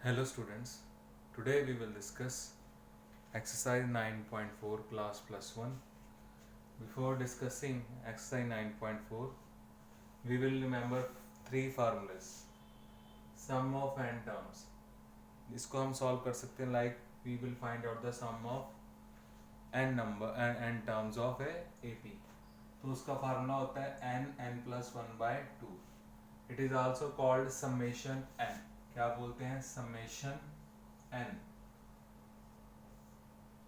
Hello students, today we will discuss exercise 9.4 class plus 1. Before discussing exercise 9.4, we will remember three formulas. Sum of n terms. इसको हम solve कर सकते हैं like we will find out the sum of n terms of a AP. तो उसका formula होता है n plus 1 by 2. It is also called summation n. क्या बोलते हैं? summation n.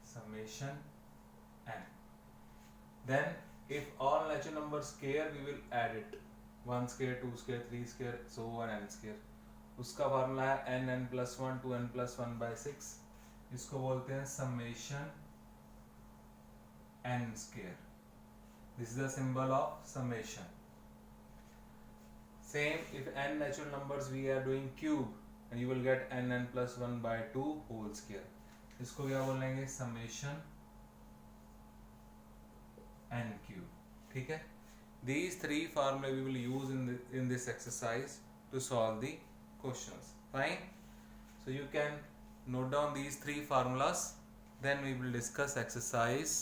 summation n. Then if all natural numbers square, we will add it. 1 square, 2 square, 3 square, so on n square. उसका formula है n plus 1 to n plus 1 by 6. इसको बोलते हैं summation n square. This is the symbol of summation. Same, if n natural numbers we are doing cube, and you will get n plus 1 by 2 whole square. इसको क्या बोलेंगे? summation n cube. ठीक है? These three formulae we will use in this exercise to solve the questions. Fine. So you can note down these three formulas. Then we will discuss exercise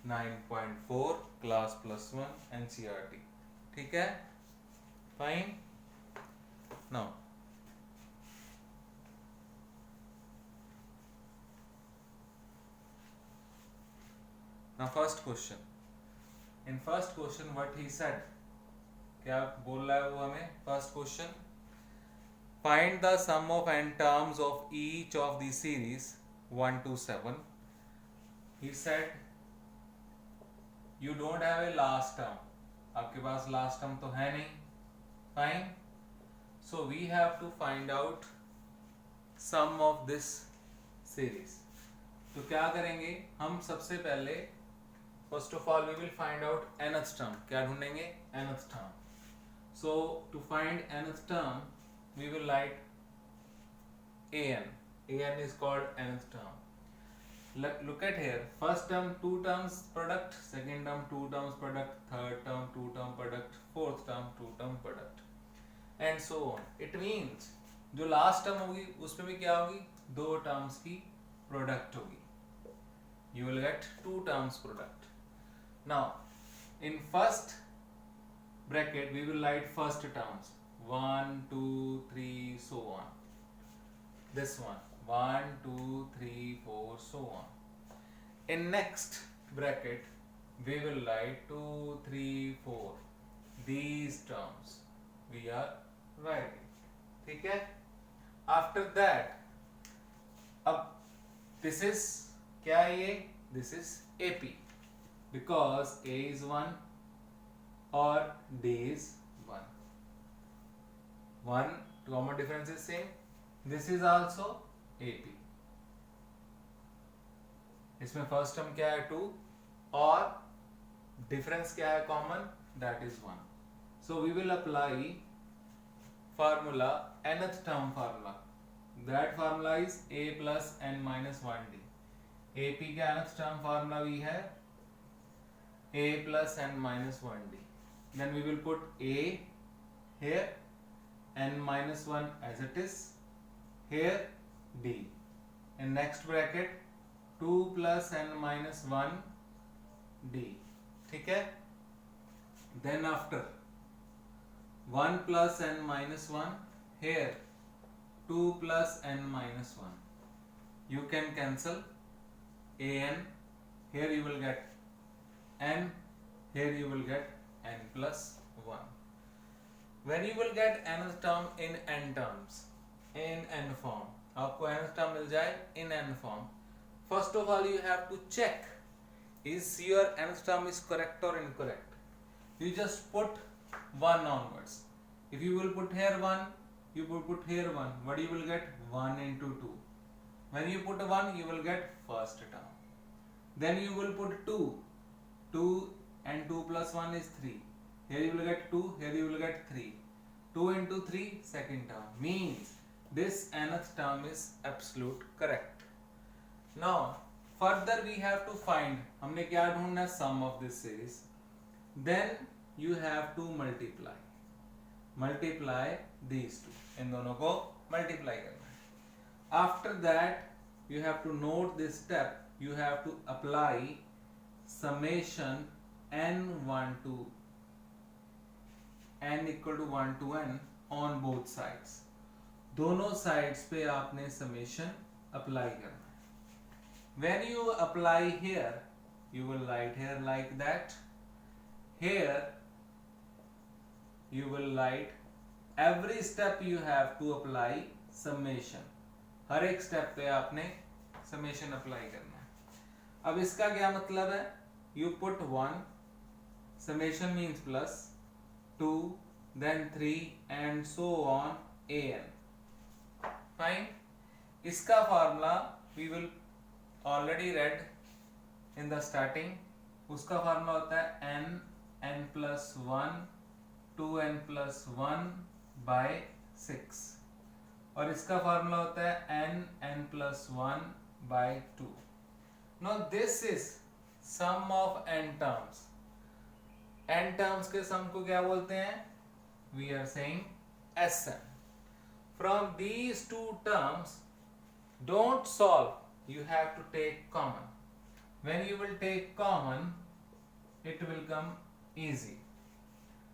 9.4 class plus 1 NCERT. ठीक है? Fine. Now first question. In first question what he said, क्या बोल रहा है वो हमें? First question, find the sum of n terms of each of the series 1 to 7. He said you don't have a last term. आपके पास last term तो है नहीं. Fine. So we have to find out sum of this series. तो क्या करेंगे हम? सबसे पहले first of all we will find out nth term. क्या ढूंढेंगे? nth term. So to find nth term we will write an. An is called nth term. Look at here. First term 2 terms product, second term 2 terms product, third term 2 term product, fourth term 2 term product, and so on. It means जो last term होगी उसमें भी क्या होगी? 2 terms की product होगी. You will get 2 terms product. Now in first bracket we will write first terms 1 2 3 so on. This one 1 2 3 4 so on. In next bracket we will write 2 3 4. These terms we are writing. ठीक है? After that अब this is क्या है ये? This is AP because A is 1 or D is 1. One common difference is same. This is also AP. इसमें first term क्या है? 2 और डिफरेंस क्या है common? That is 1. So we will apply formula nth term formula. That formula is a plus n minus 1d. AP का nth term formula भी है a plus n minus 1d. Then we will put a here, n minus 1 as it is, here d. In next bracket 2 plus n minus 1 d. ठीक है? Then after 1 plus n minus 1 here 2 plus n minus 1. You can cancel an. Here you will get n. Here you will get n plus 1. When you will get nth term in n terms, in n form, आपको nth term मिल जाए in n form. First of all you have to check is your nth term is correct or incorrect. You just put 1 onwards. If you will put here 1, you will put here 1. What you will get? 1 into 2. When you put 1, you will get first term. Then you will put 2. 2 and 2 plus 1 is 3. Here you will get 2, here you will get 3. 2 into 3, second term. Means this nth term is absolute correct. Now further we have to find, हमने क्या ढूंढना है? sum of this series. Then you have to multiply. Multiply these two, इन दोनों को multiply करना है। After that you have to note this step, you have to apply summation n1 to n equal to 1 to n on both sides, दोनों sides पे आपने summation apply करना है। when you apply here, you will write here like that, here you will write every step you have to apply summation, हर एक step पे आपने summation apply करना है। अब इसका क्या मतलब है, you put 1, summation means plus 2, then 3 and so on an, fine। इसका formula we will already read in the starting, उसका फार्मूला होता है n plus 1 2n plus 1 by 6, और इसका फार्मूला होता है n plus 1 by 2। Now this is sum of n terms, n terms के sum को क्या बोलते हैं, we are saying Sn। From these two terms don't solve, you have to take common, when you will take common it will come easy।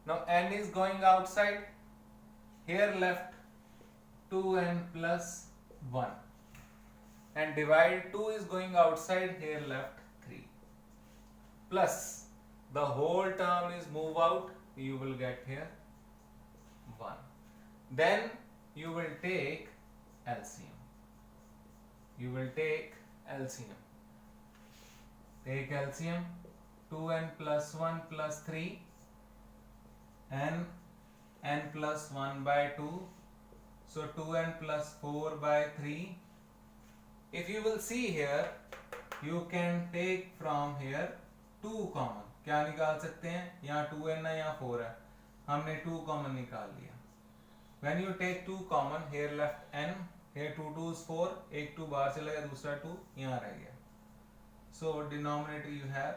Now n is going outside, here left 2n plus 1, and divide 2 is going outside, here left 3, plus the whole term is move out, you will get here 1, then you will take LCM, you will take LCM, take LCM, 2n plus 1 plus 3 n plus 1 by 2, so 2n plus 4 by 3। if you will see here, you can take from here 2 common, क्या निकाल सकते हैं, यहाँ 2n है यहाँ 4 है, हमने 2 common निकाल लिया। when you take 2 common, here left n, here 2 2s 4, एक 2 बाहर चला गया, दूसरा 2 यहाँ रह गया, so denominator you have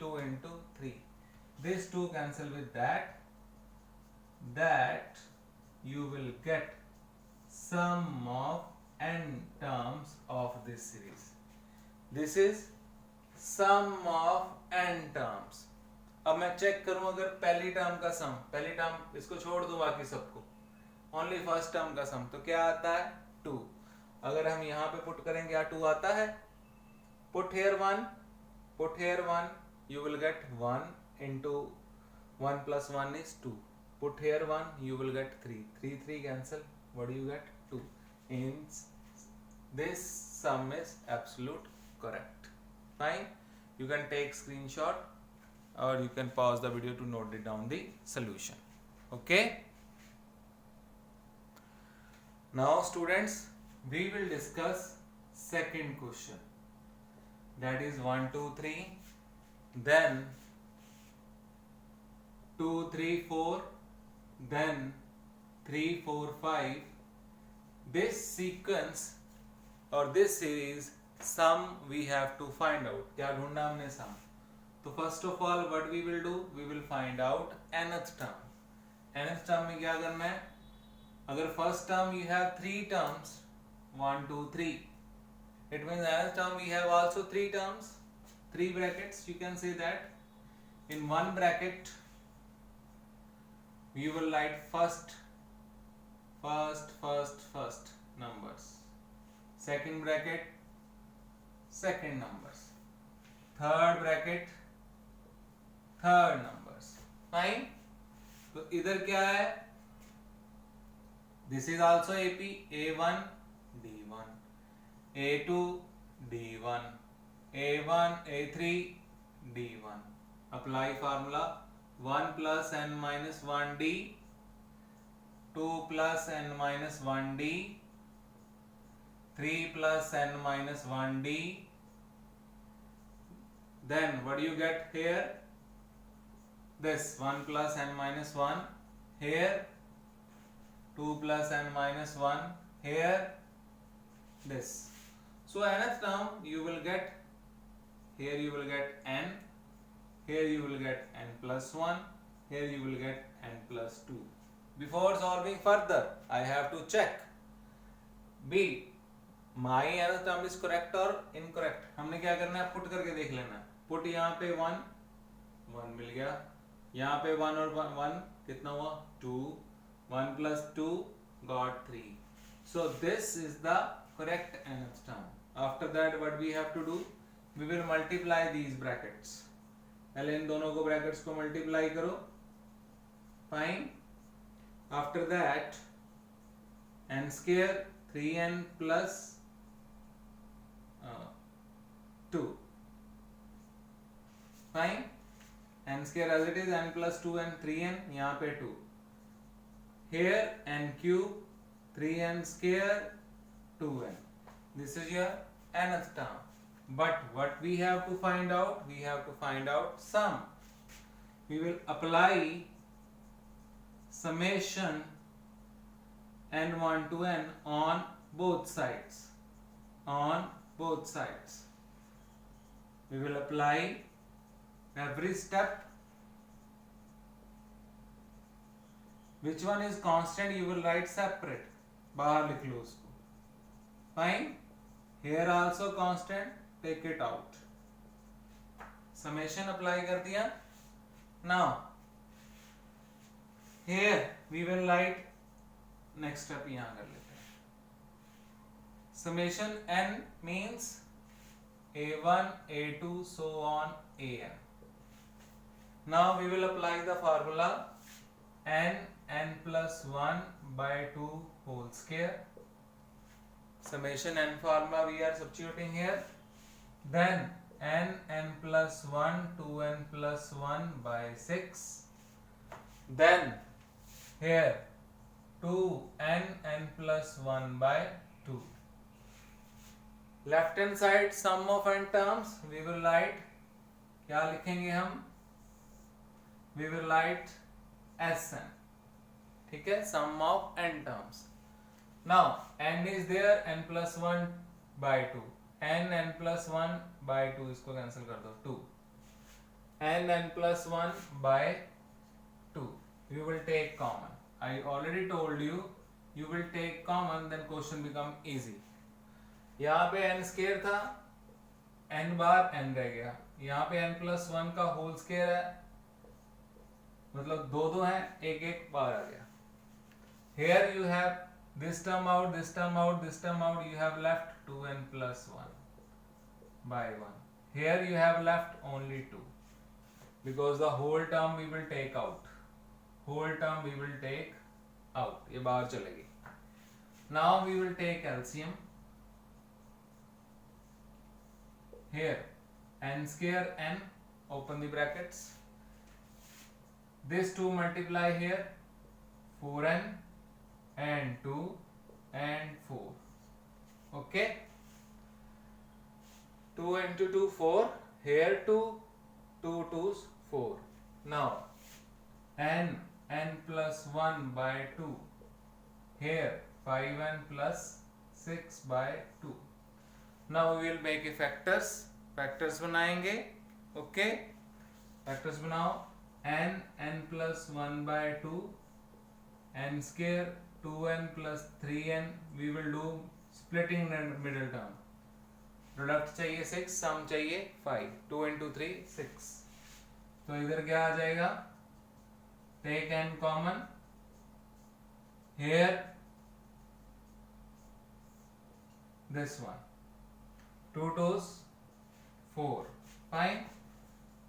2 into 3, this 2 cancel with that you will get sum of n terms of this series, this is sum of n terms। अब मैं चेक करूं अगर पहली टर्म का सम, पहली टर्म इसको छोड़ दूं बाकी सबको, ओनली फर्स्ट टर्म का सम, तो क्या आता है 2। अगर हम यहाँ पे पुट करेंगे, क्या 2 आता है, put here 1, put here 1, you will get 1 into 1 plus 1 is 2, put here 1, you will get 3, 3 cancel, what do you get, 2। hence this sum is absolute correct, fine। you can take screenshot or you can pause the video to note it down the solution, okay। now students, we will discuss second question, that is 1 2 3, then 2 3 4, then 3 4 5, this sequence or this series sum we have to find out, क्या ढूंढना हमने sum। तो first of all what we will do, we will find out nth term, nth term में क्या करना है, अगर first term you have 3 terms 1 2 3, it means nth term we have also 3 terms, 3 brackets, you can say that in one bracket we will write first numbers, second bracket second numbers, third bracket third numbers, fine। तो इधर क्या है, this is also AP, A1 D1, A2 D1, A1 A3 D1, apply formula 1 plus n minus 1 D, 2 plus n minus 1 D, 3 plus n minus 1 D, then what do you get here, this 1 plus n minus 1, here 2 plus n minus 1, here this, so nth term you will get, here you will get n, here you will get n plus 1, here you will get n plus 2, Before solving further, I have to check. B. My nth term is correct or incorrect. हमने क्या करना है, put करके देख लेना. Put यहाँ पे 1 मिल गया, यहाँ पे 1 और 1 कितना हुआ 2, 1 plus 2 got 3. So this is the correct nth term. After that what we have to do, we will multiply these brackets. पहले इन दोनों को ब्रैकेट्स को मल्टीप्लाई करो. Fine. After that n square 3n plus 2. Fine. n square as it is, n plus 2n 3n, यहाँ पे 2. Here n cube 3n square 2n. This is your nth term. But what we have to find out? We have to find out sum. We will apply summation n1 to n on both sides. On both sides. We will apply every step. Which one is constant you will write separate. बाहर लिख लो उसको. Fine. Here also constant. Take it out. Summation apply कर दिया. Now here we will write next step. यहाँ कर लेते हैं. Summation n means a1, a2, so on an. Now we will apply the formula n plus 1 by 2 whole square. Summation n formula we are substituting here. Then n plus 1 2n plus 1 by 6. Then here 2n plus 1 by 2. Left hand side sum of n terms we will write, क्या लिखेंगे हम, we will write Sn. ठीक है, sum of n terms. Now n is there, n plus 1 by 2, n plus 1 by 2 इसको cancel कर दो, 2. n plus 1 by 2 you will take common. I already told you, you will take common, then question become easy. यहाँ पे n square था, n बार n रह गया. यहाँ पे n plus 1 का होल स्क्वायर है, मतलब दो हैं, एक बार आ गया. Here you have this term out, this term out, this term out, you have left 2n plus 1 by 1. Here you have left only 2, because the whole term we will take out. Whole term we will take out. ये बाहर चलेगी. Now we will take LCM. Here n square n, open the brackets. This 2 multiply here, 4n and 2 and 4. Okay, 2 into 2 4. Here 2 2's 4. Now n plus 1 by 2. Here 5n plus 6 by 2. Now we will make factors. Factors बनाएंगे. Okay, factors बनाओ. n plus 1 by 2, n square 2n plus 3n. We will do splitting middle term. Product चाहिए 6, सम चाहिए 5. 2 into 3 6. तो इधर क्या आ जाएगा, take n common. Here this one, 2 2's 4. Fine.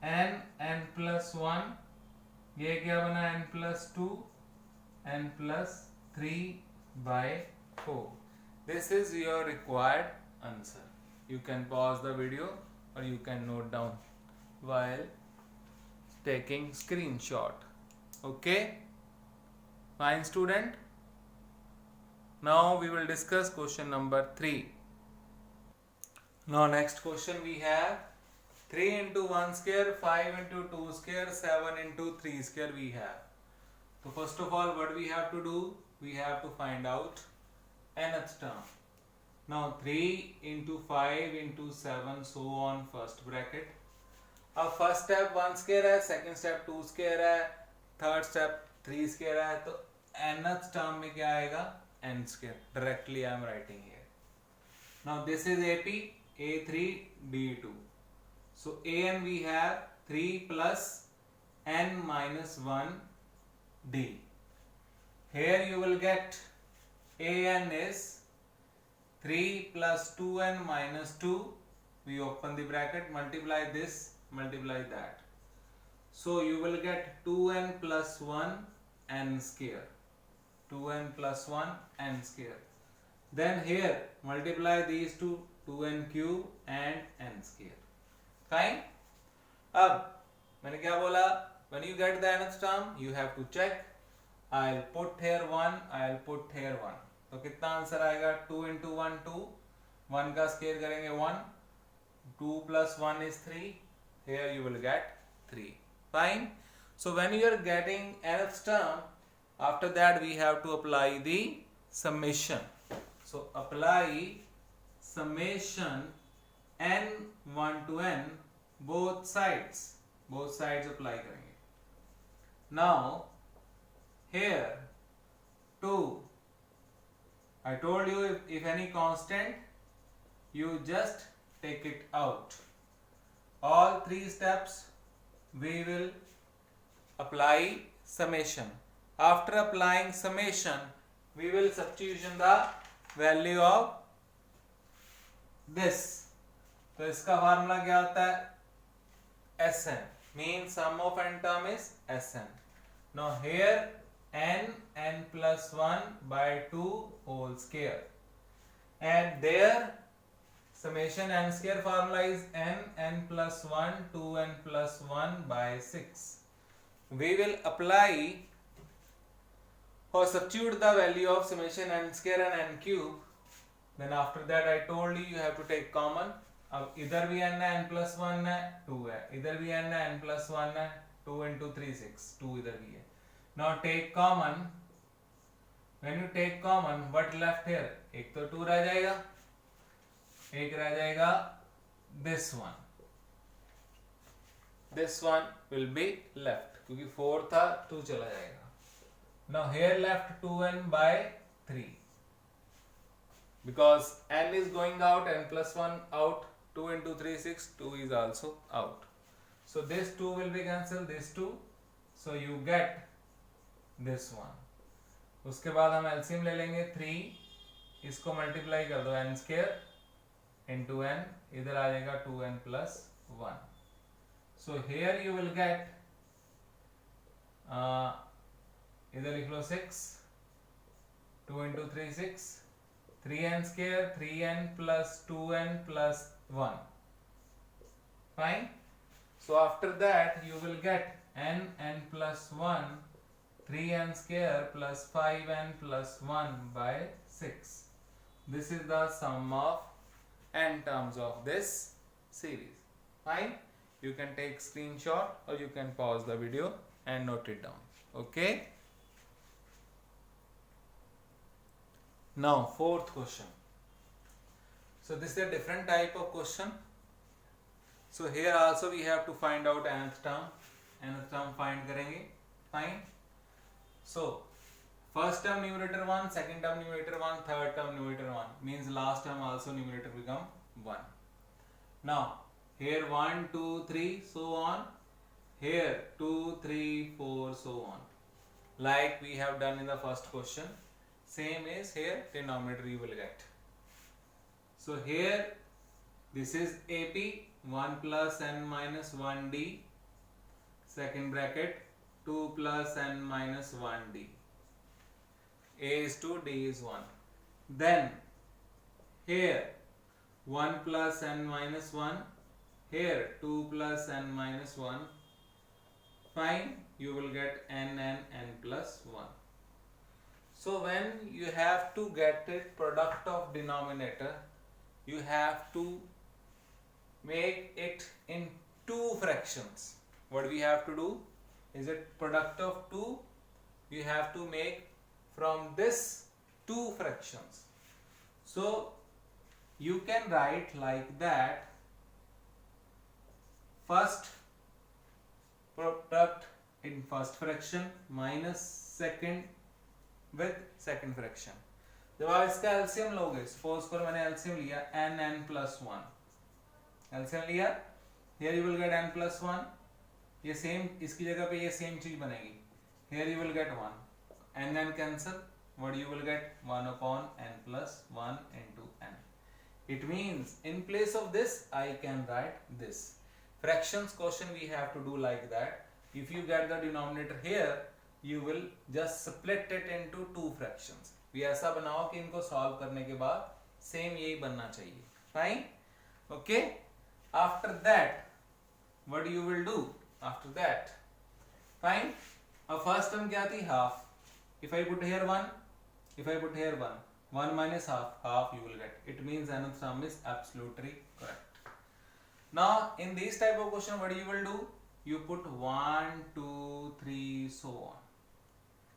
n plus 1, ये क्या बना, n plus 2, n plus 3 by 4. This is your required answer. You can pause the video or you can note down while taking screenshot. Okay, fine student. Now we will discuss question number 3. Now next question we have 3 into 1 square, 5 into 2 square, 7 into 3 square we have. So first of all what we have to do, we have to find out nth term. Now 3 into 5 into 7 so on first bracket. अब first step 1 square है, second step 2 square है, third step 3 square है, तो nth term में क्या आएगा n square. Directly I am writing here. Now this is AP, A3, B2. So an we have 3 plus n minus 1 d. Here you will get an is 3 plus 2n minus 2. We open the bracket, multiply this, multiply that. So you will get 2n plus 1 n square. 2n plus 1 n square. Then here multiply these two, 2n cube and n square. Fine. अब मैंने क्या बोला, when you get the nth term you have to check. I'll put here 1, I'll put here 1. तो कितना answer आएगा, 2 into 1 2, 1 का square करेंगे 1, 2 plus 1 is 3. Here you will get 3. Fine. So when you are getting nth term, after that we have to apply the summation. So apply summation n1 to n both sides apply करेंगे. Now here 2, I told you if any constant you just take it out. All 3 steps we will apply summation. After applying summation we will substitution the value of this. तो इसका formula क्या होता है, Sn, means sum of n term is Sn. Now here n plus 1 by 2 whole square, and there summation n square formula is n plus 1 2n plus 1 by 6. We will apply or substitute the value of summation n square and n cube. Then after that I told you have to take common. अब इधर भी n है, n plus 1 है, 2 है, इधर भी n है, n plus 1 है, 2 into 3 6, 2 इधर भी है. Now take common. When you take common, what left here? एक तो 2 रह जाएगा, एक रह जाएगा this one. This one will be left क्योंकि 4 था, 2 चला जाएगा. Now here left 2n by 3 because n is going out, n plus 1 out, 2 into 3 6, 2 is also out. So this 2 will be cancelled, this 2, so you get this one. उसके बाद हम LCM ले लेंगे 3, इसको मल्टीप्लाई कर दो n स्क्वायर into n, इधर आ जाएगा 2n plus 1. So here you will get इधर लिख लो 6, 2 into 3 6, 3n square, 3n plus 2n plus 1. Fine. So after that you will get n plus 1, 3n square plus 5n plus 1 by 6. This is the sum of n terms of this series. Fine. You can take screenshot or you can pause the video and note it down. Okay. Now fourth question. So this is a different type of question. So here also we have to find out nth term. Nth term find करेंगे. Fine. So first term numerator 1, second term numerator 1, third term numerator 1, means last term also numerator become 1. Now here 1 2 3 so on, here 2 3 4 so on, like we have done in the first question. Same is here, denominator you will get. So here this is AP, 1 plus n minus 1d, second bracket 2 plus n minus 1d. A is 2, d is 1. Then here 1 plus n minus 1, here 2 plus n minus 1. Fine, you will get n plus 1. So when you have to get it product of denominator, you have to make it in 2 fractions. What we have to do is it product of 2, you have to make from this 2 fractions. So you can write like that. First product in first fraction minus second with second fraction. जब आप इसका LCM लोगे, suppose करो मैंने LCM लिया n plus 1, LCM लिया, here you will get n plus 1, ये same इसकी जगह पे ये सेम चीज बनेगी, here you will get 1, n cancel, what you will get 1 upon n plus 1 into n. It means in place of this I can write this. Fractions question we have to do like that. If you get the denominator here, you will just split it into two fractions. भी ऐसा बनाओ कि इनको solve करने के बाद same यही बनना चाहिए. Fine? Okay? After that, what you will do? After that, fine? अब first term क्या थी? Half. If I put here 1, if I put here 1, 1 minus half, half you will get. It means nth term is absolutely correct. Now in this type of question, what you will do? You put 1, 2, 3 so on.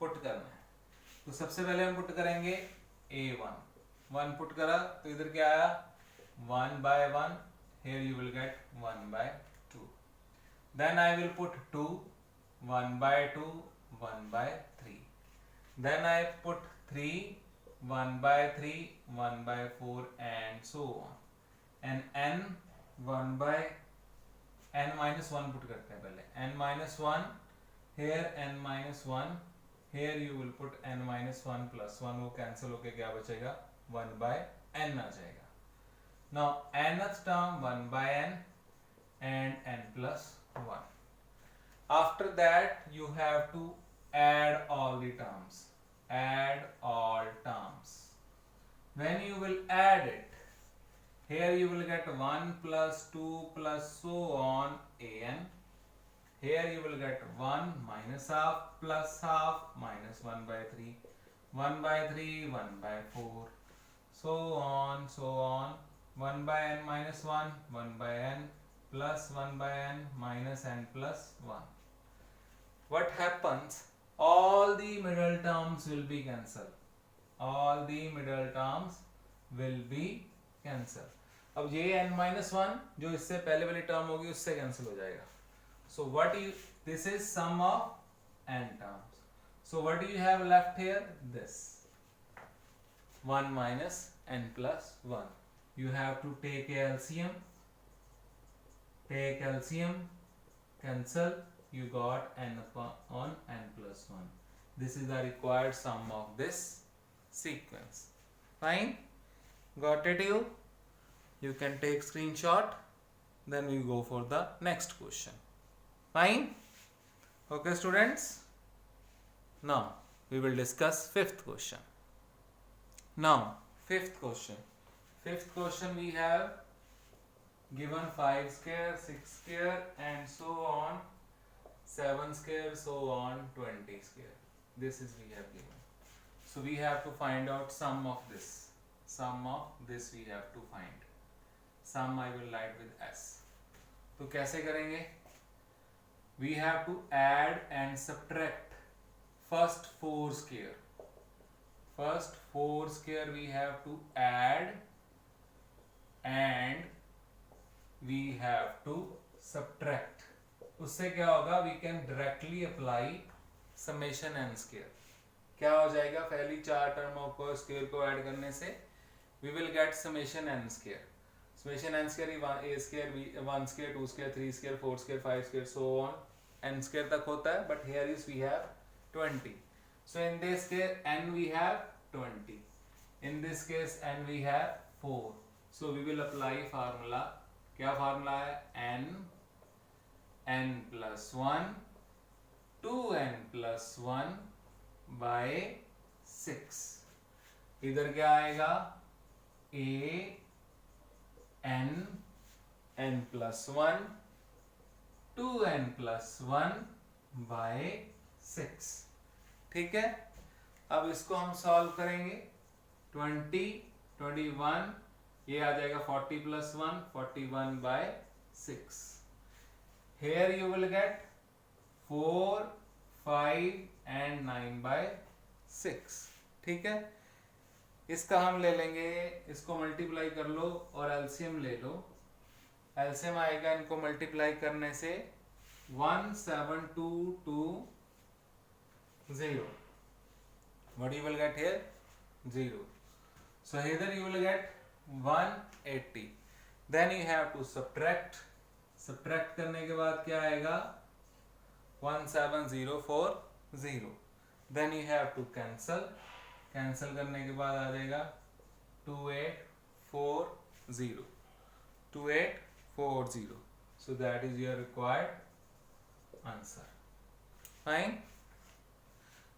Put करना है. तो सबसे पहले हम put करेंगे a1. 1 put करा तो इधर क्या आया? 1 by 1. Here you will get 1 by 2. Then I will put 2, 1 by 2, 1 by 3. Then I put 3, 1 by 3, 1 by 4 and so on. And n 1 by n minus 1 put करते हैं पहले. n minus 1, here n minus 1, here you will put n minus 1 plus 1, वो cancel होके क्या बचेगा? 1 by n आ जाएगा. Now nth term 1 by n and n plus 1. After that you have to add all the terms. Add all terms. When you will add it, here you will get 1 plus 2 plus so on an. Here you will get 1 minus half plus half minus 1 by 3, 1 by 3, 1 by 4, so on, 1 by n minus 1, 1 by n plus 1 by n minus n plus 1. What happens? All the middle terms will be cancelled. All the middle terms will be cancelled. अब ये n minus 1 जो इससे पहले वाली term होगी उससे cancel हो जाएगा. So what you, this is sum of n terms. So what do you have left here? This 1 minus n plus 1. You have to take a LCM. Take LCM. Cancel. You got n upon n plus 1. This is the required sum of this sequence. Fine? Got it you? You can take screenshot. Then we go for the next question. Fine? Okay students? Now we will discuss fifth question. Now fifth question. Fifth question we have given 5 square, 6 square and so on, 7 square, so on, 20 square. This is we have given. So we have to find out sum of this. Sum of this we have to find. Sum I will write with S. तो कैसे करेंगे? We have to add and subtract first 4 square. First 4 square we have to add and we have to subtract. उससे क्या होगा? We can directly apply summation n square. क्या हो जाएगा? पहली 4 टर्मों को स्क्वायर को ऐड करने से we will get summation n square. Summation n square a square, 1 square, 2 square, 3 square, 4 square, 5 square, so on. n square तक होता है, but here is we have 20. So in this case n we have 20. In this case n we have 4. So we will apply formula. क्या formula है? n plus 1 2n plus 1 by 6. इधर क्या आएगा? a n plus 1 2n plus 1 by 6. ठीक है? अब इसको हम सॉल्व करेंगे. 20, 21, ये आ जाएगा 40 plus 1, 41 by 6. Here you will get 4, 5 and 9 by 6. ठीक है? इसका हम ले लेंगे, इसको मल्टीप्लाई कर लो और एलसीएम ले लो. एलसीएम आएगा इनको मल्टीप्लाई करने से 1722 0. What you will get here? 0. So here you will get 180. Then you have to subtract. Subtract करने के बाद क्या आएगा? 17040. Then you have to cancel. Cancel करने के बाद आ जाएगा 2840. 2840. So that is your required answer. Fine.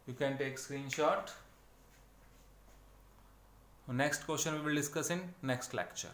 You can take screenshot. Next question we will discuss in next lecture.